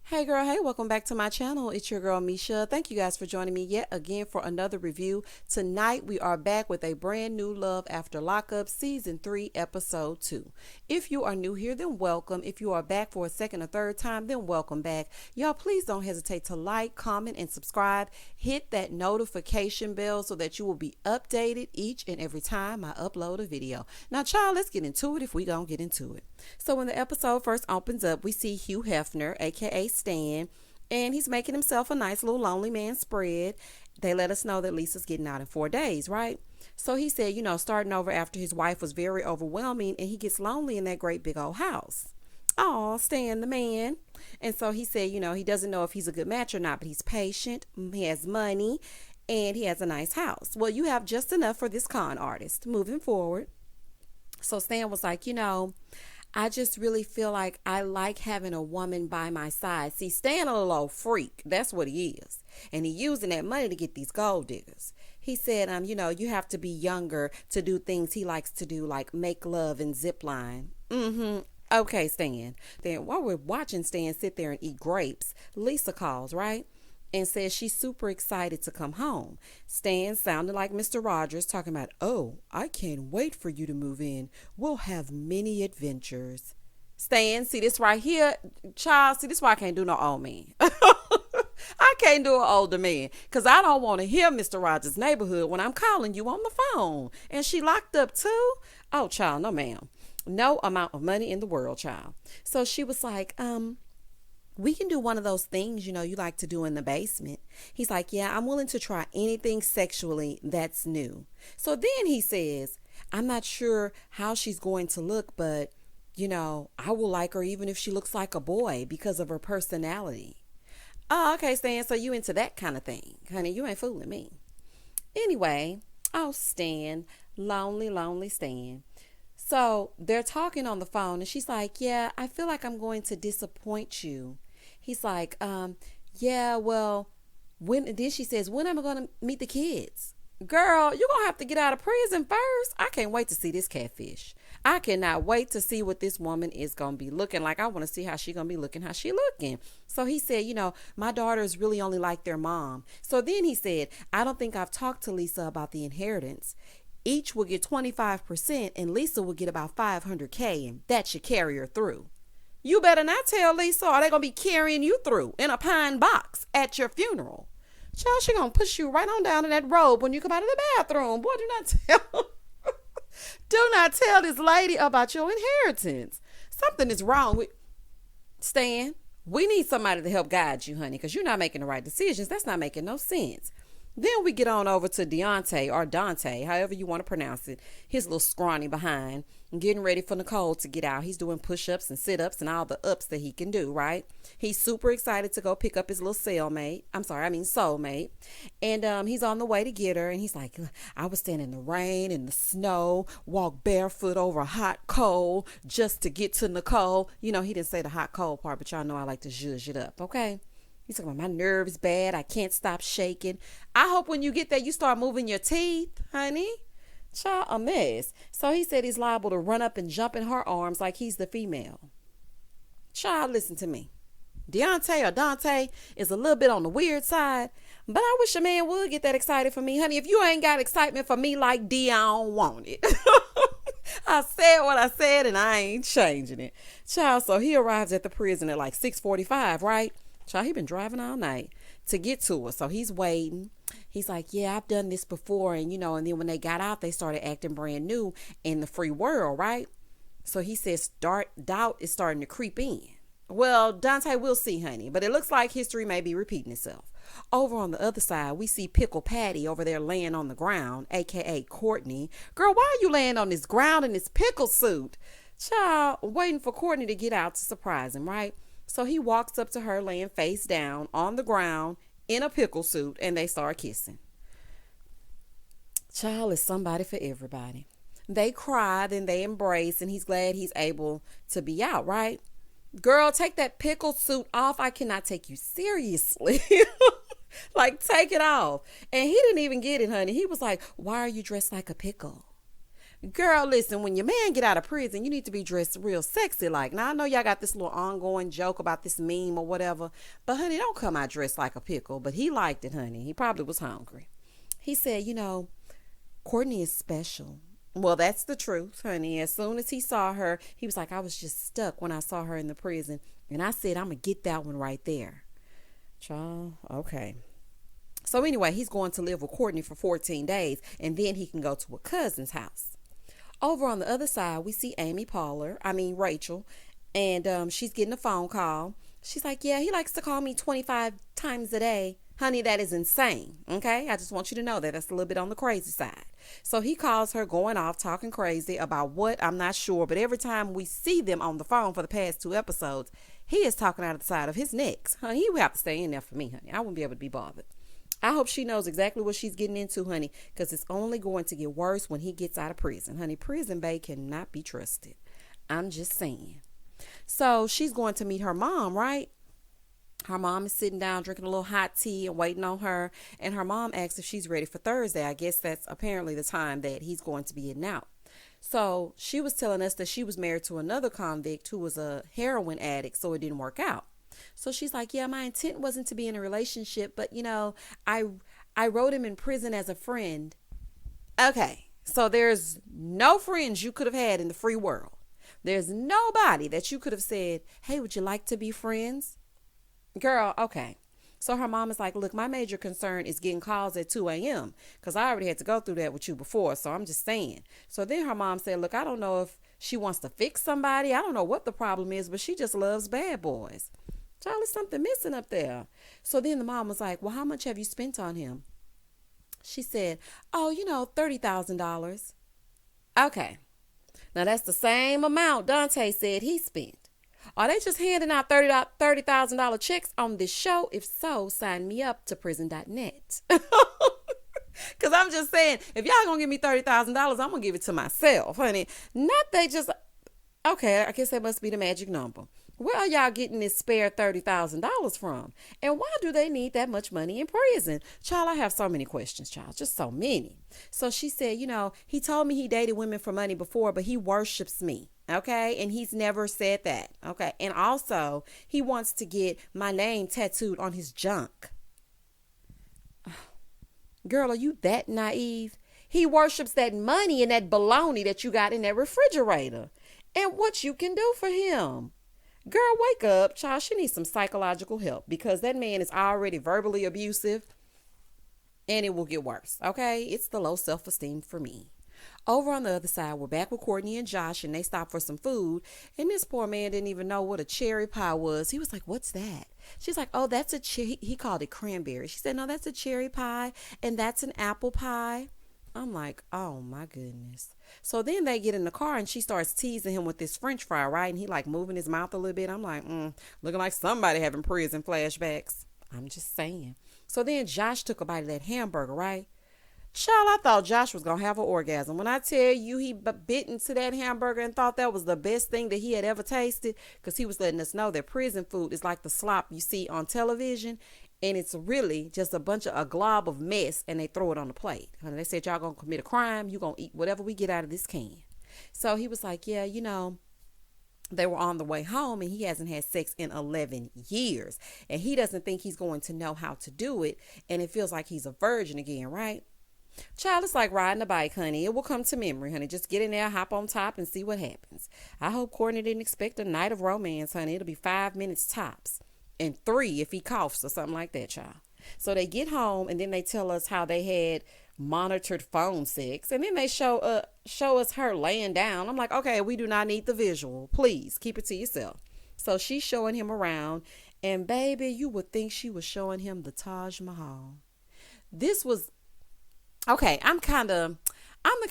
Hey girl, hey, welcome back to my channel. It's your girl Misha. Thank you guys for joining me yet again for another review. Tonight we are back with a brand new Love After Lockup Season 3 Episode 2. If you are new here, then welcome. If you are back for a second or third time, then welcome back. Y'all, please don't hesitate to like, comment, and subscribe. Hit that notification bell so that you will be updated each and every time I upload a video. Now, child, let's get into it if we gonna get into it. So when the episode first opens up, we see Hugh Hefner, aka Stan, and he's making himself a nice little lonely man spread. They let us know that Lisa's getting out in 4 days, right? So he said, starting over after his wife was very overwhelming and he gets lonely in that great big old house. Oh, Stan the man. And so he said, he doesn't know if he's a good match or not, but he's patient, he has money, and he has a nice house. Well, you have just enough for this con artist moving forward. So Stan was like, I just really feel like I like having a woman by my side. See, Stan a little old freak. That's what he is. And he using that money to get these gold diggers. He said, you have to be younger to do things he likes to do, like make love and zip line. Okay, Stan. Then while we're watching Stan sit there and eat grapes, Lisa calls, right? And says she's super excited to come home. Stan sounded like Mr. Rogers talking about, oh, I can't wait for you to move in. We'll have many adventures. Stan, see this right here? Child, see this why I can't do no old man. I can't do an older man because I don't want to hear Mr. Rogers' neighborhood when I'm calling you on the phone. And she locked up too? Oh, child, no ma'am. No amount of money in the world, child. So she was like, we can do one of those things, you like to do in the basement. He's like, yeah, I'm willing to try anything sexually that's new. So then he says, I'm not sure how she's going to look, but, I will like her even if she looks like a boy because of her personality. Oh, okay, Stan, so you into that kind of thing. Honey, you ain't fooling me. Anyway, oh, Stan, lonely Stan. So they're talking on the phone and she's like, yeah, I feel like I'm going to disappoint you. He's like, yeah, well, then she says, when am I going to meet the kids? Girl, you're going to have to get out of prison first. I can't wait to see this catfish. I cannot wait to see what this woman is going to be looking like. I want to see how she going to be looking, how she looking. So he said, my daughters really only like their mom. So then he said, I don't think I've talked to Lisa about the inheritance. Each will get 25% and Lisa will get about $500K and that should carry her through. You better not tell Lisa or they're going to be carrying you through in a pine box at your funeral. Child, she going to push you right on down in that robe when you come out of the bathroom. Boy, do not tell this lady about your inheritance. Something is wrong with Stan. We need somebody to help guide you, honey, because you're not making the right decisions. That's not making no sense. Then we get on over to Dionte or Dante, however you want to pronounce it, his little scrawny behind, getting ready for Nicole to get out. He's doing push-ups and sit-ups and all the ups that he can do, right? He's super excited to go pick up his little soulmate. And he's on the way to get her. And he's like, I was standing in the rain and the snow, walk barefoot over hot coal just to get to Nicole. He didn't say the hot coal part, but y'all know I like to zhuzh it up, okay? He's talking about my nerves bad. I can't stop shaking. I hope when you get there, you start moving your teeth, honey. Child, a mess. So he said he's liable to run up and jump in her arms like he's the female. Child, listen to me. Deontay or Dante is a little bit on the weird side, but I wish a man would get that excited for me, honey. If you ain't got excitement for me like Dion want it. I said what I said and I ain't changing it. Child, so he arrives at the prison at like 6:45, right? Child, he been driving all night to get to her. So he's waiting. He's like, yeah, I've done this before. And, and then when they got out, they started acting brand new in the free world, right? So he says, doubt is starting to creep in. Well, Dante, we'll see, honey. But it looks like history may be repeating itself. Over on the other side, we see Pickle Patty over there laying on the ground, a.k.a. Courtney. Girl, why are you laying on this ground in this pickle suit? Child, waiting for Courtney to get out to surprise him, right? So he walks up to her laying face down on the ground in a pickle suit and they start kissing. Child is somebody for everybody. They cry, then they embrace, and he's glad he's able to be out, right? Girl, take that pickle suit off. I cannot take you seriously. Like, take it off. And he didn't even get it, honey. He was like, why are you dressed like a pickle? Girl, listen, when your man get out of prison, you need to be dressed real sexy like. Now, I know y'all got this little ongoing joke about this meme or whatever, but honey, don't come out dressed like a pickle. But he liked it, honey. He probably was hungry. He said, Courtney is special. Well, that's the truth, honey. As soon as he saw her, he was like, I was just stuck when I saw her in the prison. And I said, I'm going to get that one right there. Child, okay. So anyway, he's going to live with Courtney for 14 days, and then he can go to a cousin's house. Over on the other side, we see Rachel, and she's getting a phone call. She's like, yeah, he likes to call me 25 times a day. Honey, that is insane, okay? I just want you to know that that's a little bit on the crazy side. So he calls her going off, talking crazy about what, I'm not sure, but every time we see them on the phone for the past 2 episodes, he is talking out of the side of his neck. Honey, he would have to stay in there for me, honey. I wouldn't be able to be bothered. I hope she knows exactly what she's getting into, honey, because it's only going to get worse when he gets out of prison. Honey, prison bae cannot be trusted. I'm just saying. So she's going to meet her mom, right? Her mom is sitting down drinking a little hot tea and waiting on her. And her mom asks if she's ready for Thursday. I guess that's apparently the time that he's going to be getting out. So she was telling us that she was married to another convict who was a heroin addict, so it didn't work out. So she's like, yeah, my intent wasn't to be in a relationship, but I wrote him in prison as a friend. Okay, so there's no friends you could have had in the free world. There's nobody that you could have said, hey, would you like to be friends? Girl, okay. So her mom is like, look, my major concern is getting calls at 2 a.m. because I already had to go through that with you before. So I'm just saying. So then her mom said, look, I don't know if she wants to fix somebody. I don't know what the problem is, but she just loves bad boys. Child, there's something missing up there. So then the mom was like, well, how much have you spent on him? She said, oh, $30,000. Okay. Now that's the same amount Dante said he spent. Are they just handing out $30,000 checks on this show? If so, sign me up to prison.net. Because I'm just saying, if y'all going to give me $30,000, I'm going to give it to myself, honey. Not they just, okay, I guess that must be the magic number. Where are y'all getting this spare $30,000 from? And why do they need that much money in prison? Child, I have so many questions, child. Just so many. So she said, he told me he dated women for money before, but he worships me. Okay. And he's never said that. Okay. And also he wants to get my name tattooed on his junk. Girl, are you that naive? He worships that money and that baloney that you got in that refrigerator and what you can do for him. Girl, wake up, child. She needs some psychological help because that man is already verbally abusive and it will get worse. Okay. It's the low self-esteem for me. Over on the other side, we're back with Courtney and Josh, and they stopped for some food. And this poor man didn't even know what a cherry pie was. He was like, what's that? She's like, oh, that's a cherry. He called it cranberry. She said, no, that's a cherry pie. And that's an apple pie. I'm like, oh my goodness. So then they get in the car and she starts teasing him with this French fry, right? And he like moving his mouth a little bit. I'm like, looking like somebody having prison flashbacks. I'm just saying. So then Josh took a bite of that hamburger, right? Child, I thought Josh was going to have an orgasm. When I tell you he bit into that hamburger and thought that was the best thing that he had ever tasted, because he was letting us know that prison food is like the slop you see on television. And it's really just a glob of mess, and they throw it on the plate. And they said, y'all going to commit a crime. You're going to eat whatever we get out of this can. So he was like, yeah, they were on the way home and he hasn't had sex in 11 years. And he doesn't think he's going to know how to do it. And it feels like he's a virgin again, right? Child, it's like riding a bike, honey. It will come to memory, honey. Just get in there, hop on top, and see what happens. I hope Courtney didn't expect a night of romance, honey. It'll be 5 minutes tops. And 3 if he coughs or something like that, child. So they get home, and then they tell us how they had monitored phone sex. And then they show us her laying down. I'm like, okay, we do not need the visual. Please, keep it to yourself. So she's showing him around. And, baby, you would think she was showing him the Taj Mahal. This was... Okay, I'm the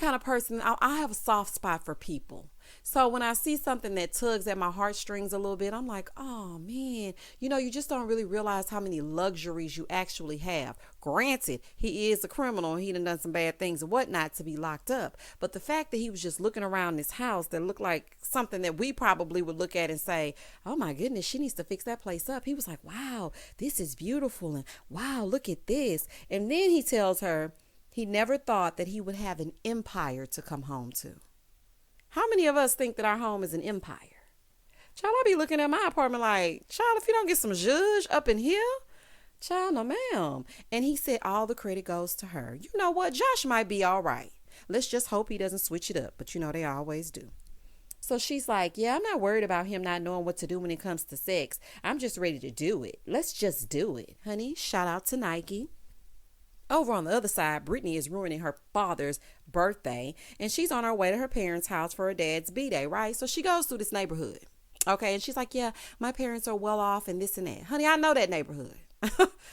kind of person, I have a soft spot for people. So when I see something that tugs at my heartstrings a little bit, I'm like, oh man, you just don't really realize how many luxuries you actually have. Granted, he is a criminal and he done some bad things and whatnot to be locked up. But the fact that he was just looking around this house that looked like something that we probably would look at and say, oh my goodness, she needs to fix that place up. He was like, wow, this is beautiful. And wow, look at this. And then he tells her, He never thought that he would have an empire to come home to. How many of us think that our home is an empire? Child, I be looking at my apartment like, child, if you don't get some zhuzh up in here, child, no ma'am. And he said all the credit goes to her. You know what? Josh might be all right. Let's just hope he doesn't switch it up. But you know, they always do. So she's like, yeah, I'm not worried about him not knowing what to do when it comes to sex. I'm just ready to do it. Let's just do it. Honey, shout out to Nike. Over on the other side, Brittney is ruining her father's birthday. And she's on her way to her parents' house for her dad's B-day, right? So she goes through this neighborhood. Okay, and she's like, yeah, my parents are well off and this and that. Honey, I know that neighborhood.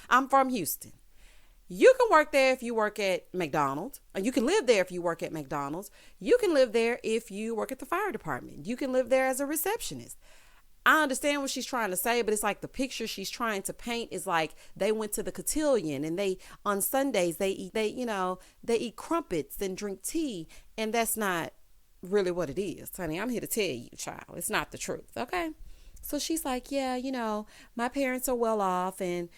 I'm from Houston. You can work there if you work at McDonald's. Or you can live there if you work at McDonald's. You can live there if you work at the fire department. You can live there as a receptionist. I understand what she's trying to say, but it's like the picture she's trying to paint is like they went to the cotillion and they on Sundays they eat crumpets and drink tea, and that's not really what it is, honey. I'm here to tell you, child, it's not the truth. Okay, so she's like, yeah, my parents are well off, and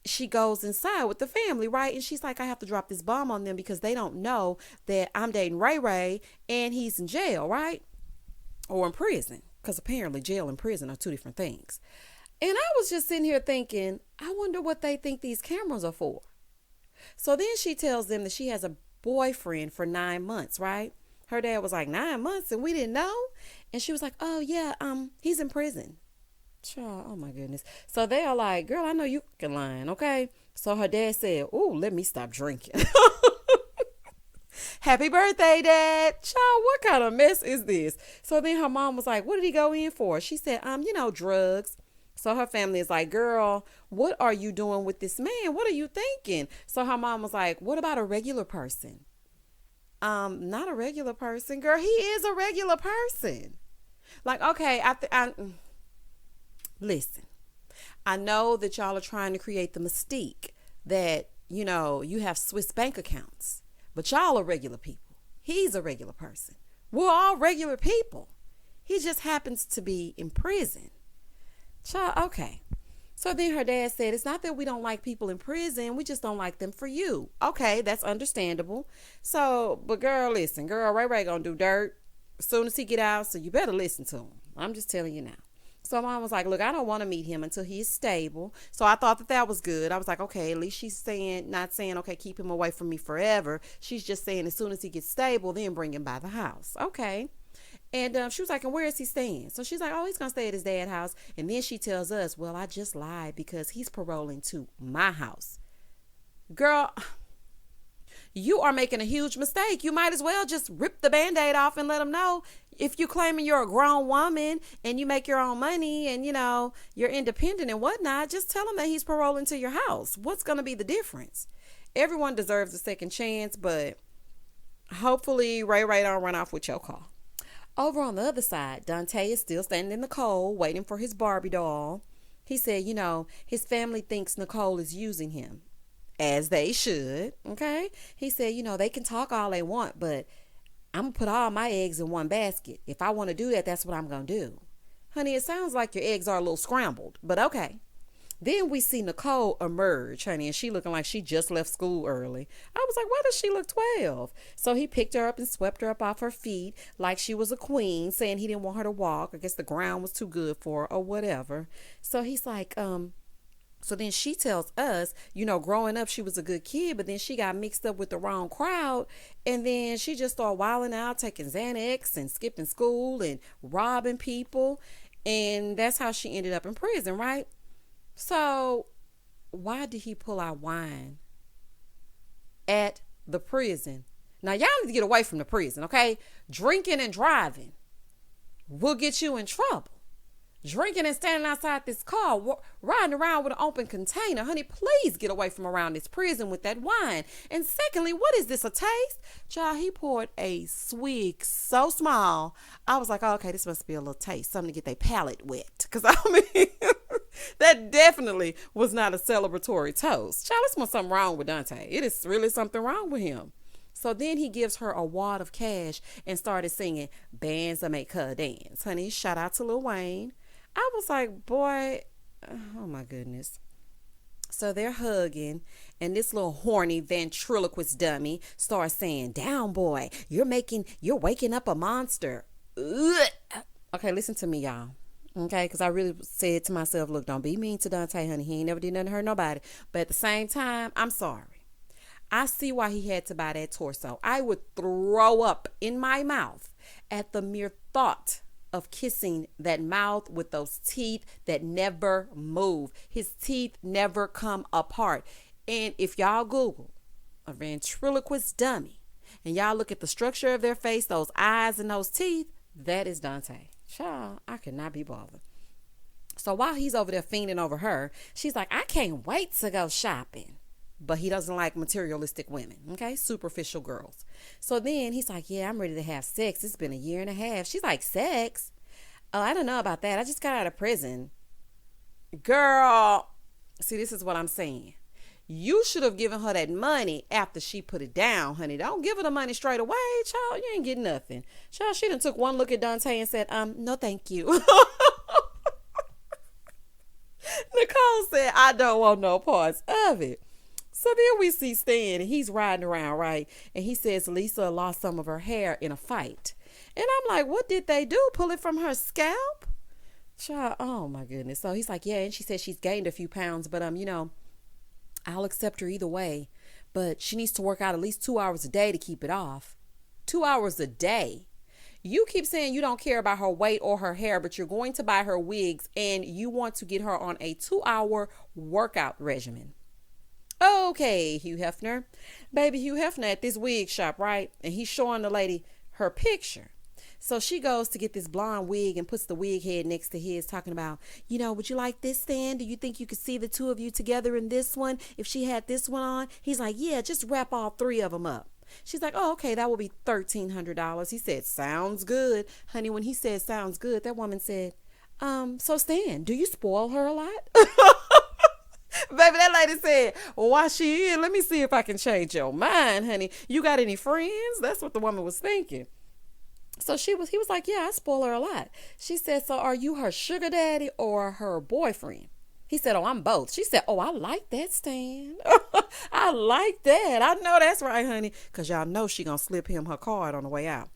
she goes inside with the family, right? And she's like, I have to drop this bomb on them because they don't know that I'm dating Ray Ray and he's in jail, right? Or in prison, because apparently jail and prison are two different things. And I was just sitting here thinking, I wonder what they think these cameras are for. So then she tells them that she has a boyfriend for 9 months, right? Her dad was like, 9 months and we didn't know? And she was like, oh yeah, he's in prison. Child, oh my goodness. So they are like, girl, I know you fucking lying, okay? So her dad said, oh, let me stop drinking. Happy birthday, Dad. Child, what kind of mess is this? So then her mom was like, what did he go in for? She said, drugs. So her family is like, girl, what are you doing with this man? What are you thinking? So her mom was like, what about a regular person? Not a regular person, girl. He is a regular person. Like, okay, listen, I know that y'all are trying to create the mystique that, you have Swiss bank accounts, but y'all are regular people. He's a regular person. We're all regular people. He just happens to be in prison. Child, okay. So then her dad said, it's not that we don't like people in prison. We just don't like them for you. Okay, that's understandable. So, but girl, listen, girl, Ray gonna do dirt as soon as he get out. So you better listen to him. I'm just telling you now. So mom was like, look, I don't want to meet him until he's stable. So I thought that was good. I was like, okay, at least she's not saying, okay, keep him away from me forever. She's just saying as soon as he gets stable, then bring him by the house. Okay. And she was like, and where is he staying? So she's like, oh, he's going to stay at his dad's house. And then she tells us, well, I just lied because he's paroling to my house. Girl, you are making a huge mistake. You might as well just rip the Band-Aid off and let him know. If you're claiming you're a grown woman and you make your own money and, you're independent and whatnot, just tell him that he's paroling to your house. What's going to be the difference? Everyone deserves a second chance, but hopefully Ray don't run off with your car. Over on the other side, Dante is still standing in the cold, waiting for his Barbie doll. He said, his family thinks Nicole is using him, as they should, okay? He said, they can talk all they want, but I'm going to put all my eggs in one basket. If I want to do that, that's what I'm going to do. Honey, it sounds like your eggs are a little scrambled, but okay. Then we see Nicole emerge, honey, and she looking like she just left school early. I was like, why does she look 12? So he picked her up and swept her up off her feet like she was a queen, saying he didn't want her to walk. I guess the ground was too good for her or whatever. So he's like, so then she tells us, growing up, she was a good kid, but then she got mixed up with the wrong crowd. And then she just started wilding out, taking Xanax and skipping school and robbing people. And that's how she ended up in prison, right? So why did he pull out wine at the prison? Now, y'all need to get away from the prison, okay? Drinking and driving will get you in trouble. Drinking and standing outside this car, riding around with an open container. Honey, please get away from around this prison with that wine. And secondly, what is this, a taste? Child, he poured a swig so small. I was like, oh, okay, this must be a little taste. Something to get their palate wet. Because, that definitely was not a celebratory toast. Child, there's something wrong with Dante. It is really something wrong with him. So then he gives her a wad of cash and started singing Bands That Make Her Dance. Honey, shout out to Lil Wayne. I was like, boy, oh my goodness. So they're hugging, and this little horny ventriloquist dummy starts saying, "Down, boy, you're waking up a monster." Ugh. Okay, listen to me, y'all. Okay, because I really said to myself, look, don't be mean to Dante, honey. He ain't never did nothing to hurt nobody. But at the same time, I'm sorry. I see why he had to buy that torso. I would throw up in my mouth at the mere thought of kissing that mouth with those teeth that never move. His teeth never come apart. And if y'all Google a ventriloquist dummy and y'all look at the structure of their face, those eyes and those teeth, that is Dante. Child, I could not be bothered. So while he's over there fiending over her, she's like, I can't wait to go shopping. But he doesn't like materialistic women, okay? Superficial girls. So then he's like, yeah, I'm ready to have sex. It's been a year and a half. She's like, sex? Oh, I don't know about that. I just got out of prison. Girl, see, this is what I'm saying. You should have given her that money after she put it down, honey. Don't give her the money straight away, child. You ain't getting nothing. Child, she done took one look at Dante and said, no, thank you. Nicole said, I don't want no parts of it. So then we see Stan, and he's riding around, right? And he says Lisa lost some of her hair in a fight. And I'm like, what did they do? Pull it from her scalp? Child, oh my goodness. So he's like, yeah. And she says she's gained a few pounds, but I'll accept her either way. But she needs to work out at least 2 hours a day to keep it off. 2 hours a day. You keep saying you don't care about her weight or her hair, but you're going to buy her wigs and you want to get her on a 2-hour workout regimen. Okay, Hugh Hefner. Baby Hugh Hefner at this wig shop, right? And he's showing the lady her picture. So she goes to get this blonde wig and puts the wig head next to his, talking about, would you like this, Stan? Do you think you could see the two of you together in this one if she had this one on? He's like, yeah, just wrap all three of them up. She's like, oh, okay, that will be $1,300. He said, sounds good. Honey, when he said sounds good, that woman said, so Stan, do you spoil her a lot? Baby, that lady said, well, why she in? Let me see if I can change your mind, honey. You got any friends? That's what the woman was thinking. So he was like, yeah, I spoil her a lot. She said, so are you her sugar daddy or her boyfriend? He said, oh, I'm both. She said, oh, I like that, Stan. I like that. I know that's right, honey, because y'all know she going to slip him her card on the way out.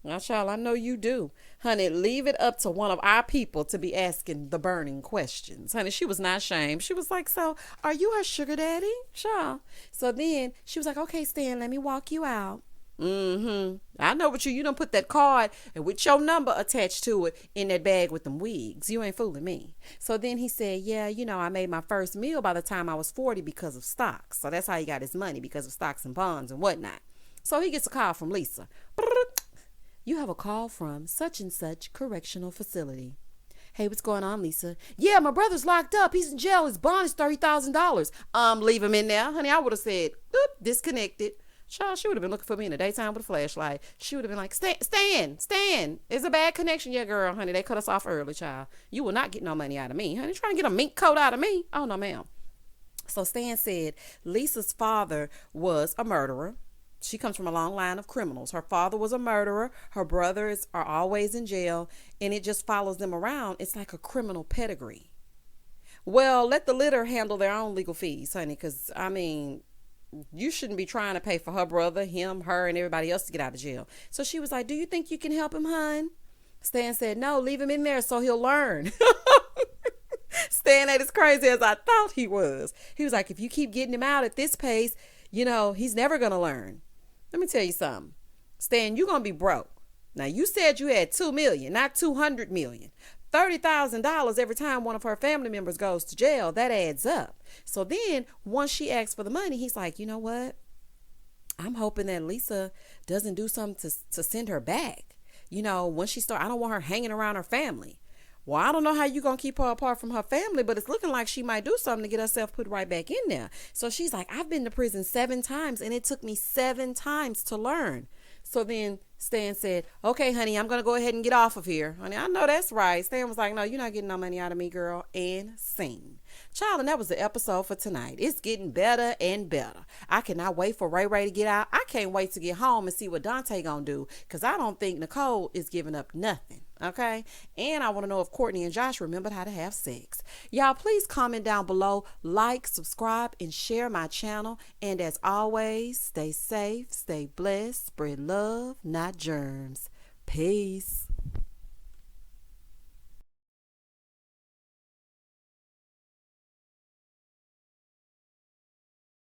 Now, child, I know you do. Honey, leave it up to one of our people to be asking the burning questions. Honey, she was not ashamed. She was like, so are you her sugar daddy? Child. So then she was like, okay, Stan, let me walk you out. I know what you done put that card and with your number attached to it in that bag with them wigs. You ain't fooling me. So then he said, yeah, I made my first meal by the time I was 40 because of stocks. So that's how he got his money, because of stocks and bonds and whatnot. So he gets a call from Lisa. You have a call from such and such correctional facility. Hey, what's going on, Lisa? Yeah, my brother's locked up. He's in jail. His bond is $30,000. Leave him in there. Honey, I would have said, oop, disconnected. Child, she would have been looking for me in the daytime with a flashlight. She would have been like, Stan, it's a bad connection. Yeah, girl, honey, they cut us off early, child. You will not get no money out of me. Honey, trying to get a mink coat out of me? Oh, no, ma'am. So Stan said Lisa's father was a murderer. She comes from a long line of criminals. Her father was a murderer. Her brothers are always in jail, and it just follows them around. It's like a criminal pedigree. Well, let the litter handle their own legal fees, honey, because, you shouldn't be trying to pay for her brother, him, her, and everybody else to get out of jail. So she was like, do you think you can help him, hon? Stan said, no, leave him in there so he'll learn. Stan ain't as crazy as I thought he was. He was like, if you keep getting him out at this pace, he's never going to learn. Let me tell you something. Stan, you're going to be broke. Now, you said you had $2 million, not $200 million. $30,000 every time one of her family members goes to jail. That adds up. So then once she asks for the money, he's like, you know what? I'm hoping that Lisa doesn't do something to send her back. When she I don't want her hanging around her family. Well, I don't know how you're going to keep her apart from her family, but it's looking like she might do something to get herself put right back in there. So she's like, I've been to prison 7 times and it took me 7 times to learn. So then Stan said, okay, honey, I'm going to go ahead and get off of here. Honey, I know that's right. Stan was like, no, you're not getting no money out of me, girl. And scene. Child, and that was the episode for tonight. It's getting better and better. I cannot wait for Ray Ray to get out. I can't wait to get home and see what Dante going to do, because I don't think Nicole is giving up nothing. Okay. And I want to know if Courtney and Josh remembered how to have sex. Y'all, please comment down below, like, subscribe, and share my channel. And as always, stay safe, stay blessed, spread love, not germs. Peace.